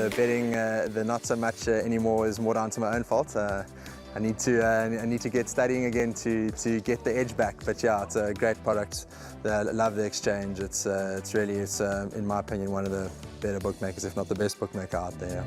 the betting, the not so much anymore, is more down to my own fault. I need to get studying again to get the edge back. But yeah, it's a great product. I love the exchange. It's really, in my opinion, one of the better bookmakers, if not the best bookmaker out there.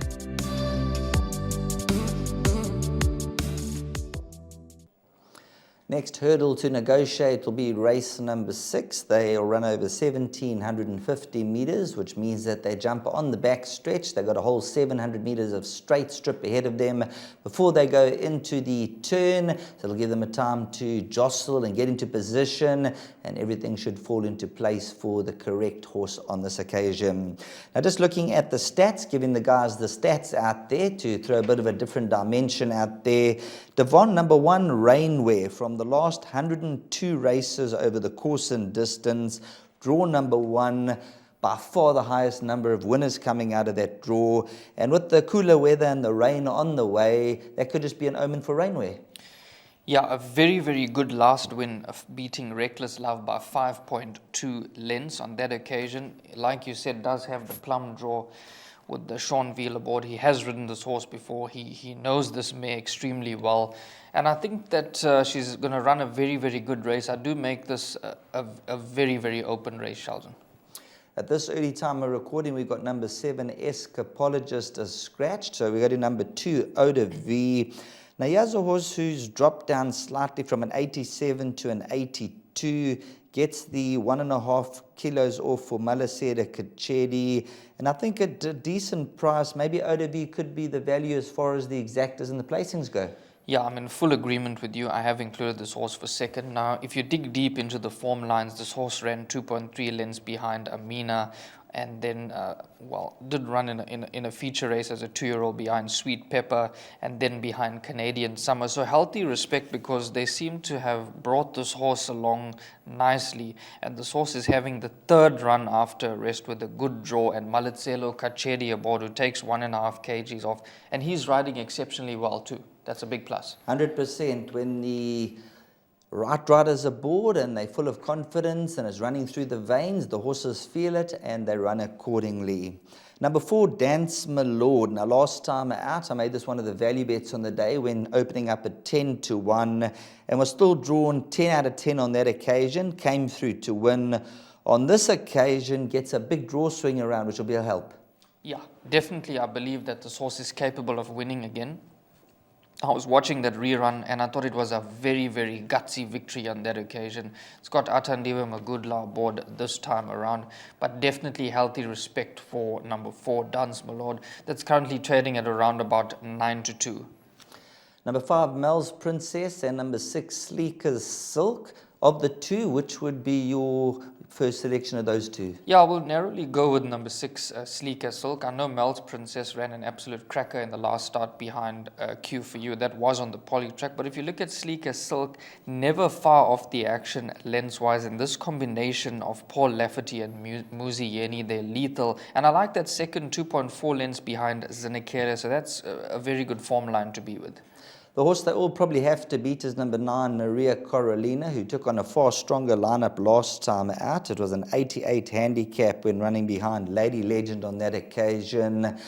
Next hurdle to negotiate will be race number 6. They'll run over 1,750 meters, which means that they jump on the back stretch. They've got a whole 700 meters of straight strip ahead of them before they go into the turn. So it'll give them a time to jostle and get into position, and everything should fall into place for the correct horse on this occasion. Now, just looking at the stats, giving the guys the stats out there to throw a bit of a different dimension out there. Devon, number 1, Rainwear, from the last 102 races over the course and distance, draw number 1, by far the highest number of winners coming out of that draw. And with the cooler weather and the rain on the way, that could just be an omen for Rainwear. Yeah, a very, very good last win of beating Reckless Love by 5.2 lengths on that occasion. Like you said, does have the plum draw with the Sean Veal aboard. He has ridden this horse before. He knows this mare extremely well. And I think that she's going to run a very, very good race. I do make this a very, very open race, Sheldon. At this early time of recording, we've got number 7, Escapologist, as scratched. So we go to number 2, Oda V. Now, here's a horse who's dropped down slightly from an 87 to an 82. Gets the 1.5 kilos off for Malaseda Kachedi. And I think at a decent price, maybe Oda V could be the value as far as the exactas and the placings go. Yeah, I'm in full agreement with you. I have included this horse for second. Now, if you dig deep into the form lines, this horse ran 2.3 lengths behind Amina, and then, did run in a feature race as a 2-year-old behind Sweet Pepper, and then behind Canadian Summer. So healthy respect, because they seem to have brought this horse along nicely, and this horse is having the 3rd run after a rest with a good draw, and Malitselo Kachedi aboard, who takes 1.5 kgs off, and he's riding exceptionally well too. That's a big plus. 100%. When the right rider's aboard and they're full of confidence and is running through the veins, the horses feel it and they run accordingly. Number 4, Dance My Lord. Now, last time out, I made this one of the value bets on the day when opening up at 10 to 1 and was still drawn 10 out of 10 on that occasion, came through to win. On this occasion, gets a big draw swing around, which will be a help. Yeah, definitely. I believe that this horse is capable of winning again. I was watching that rerun and I thought it was a very, very gutsy victory on that occasion. Scott Atandiwe Magudla aboard this time around, but definitely healthy respect for number 4, Dance My Lord, that's currently trading at around about 9 to 2. Number 5, Mel's Princess, and number 6, Sleeker's Silk. Of the two, which would be your first selection of those two? Yeah, I will narrowly go with number 6, Sleeker Silk. I know Mel's Princess ran an absolute cracker in the last start behind Q for You. That was on the poly track. But if you look at Sleeker Silk, never far off the action lens-wise. And this combination of Paul Lafferty and Muzi Yeni, they're lethal. And I like that second 2.4 lens behind Zinekere. So that's a very good form line to be with. The horse they all probably have to beat is number 9, Maria Coralina, who took on a far stronger lineup last time out. It was an 88 handicap when running behind Lady Legend on that occasion.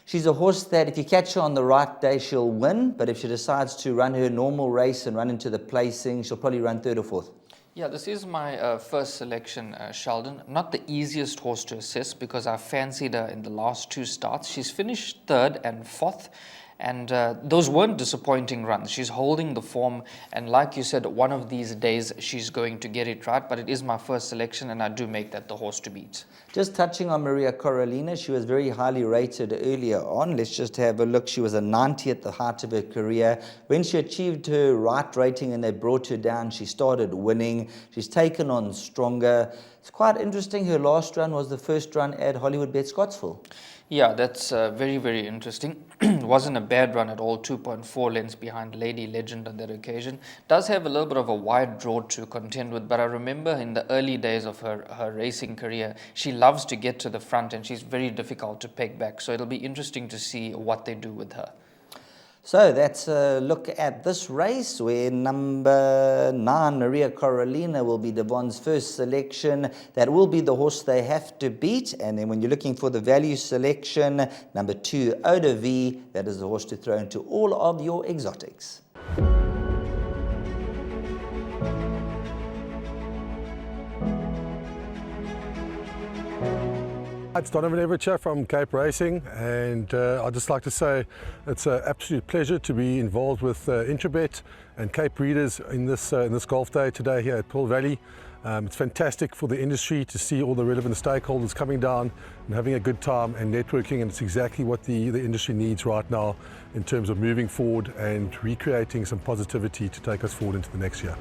She's a horse that if you catch her on the right day, she'll win. But if she decides to run her normal race and run into the placing, she'll probably run 3rd or 4th. Yeah, this is my first selection, Sheldon. Not the easiest horse to assess because I fancied her in the last 2 starts. She's finished 3rd and 4th. And those weren't disappointing runs. She's holding the form. And like you said, one of these days she's going to get it right. But it is my first selection, and I do make that the horse to beat. Just touching on Maria Coralina, she was very highly rated earlier on. Let's just have a look. She was a 90 at the height of her career. When she achieved her right rating and they brought her down, she started winning. She's taken on stronger. It's quite interesting. Her last run was the first run at Hollywoodbets Scottsville. Yeah, that's very, very interesting. Wasn't a bad run at all, 2.4 lengths behind Lady Legend on that occasion. Does have a little bit of a wide draw to contend with, but I remember in the early days of her racing career, she loves to get to the front and she's very difficult to peg back. So it'll be interesting to see what they do with her. So that's a look at this race where number 9, Maria Carolina, will be Devon's first selection. That will be the horse they have to beat. And then when you're looking for the value selection, number 2, Oda V, that is the horse to throw into all of your exotics. It's Donovan Everett from Cape Racing, and I'd just like to say it's an absolute pleasure to be involved with Intrabet and Cape Breeders in this golf day today here at Pearl Valley. It's fantastic for the industry to see all the relevant stakeholders coming down and having a good time and networking, and it's exactly what the industry needs right now in terms of moving forward and recreating some positivity to take us forward into the next year.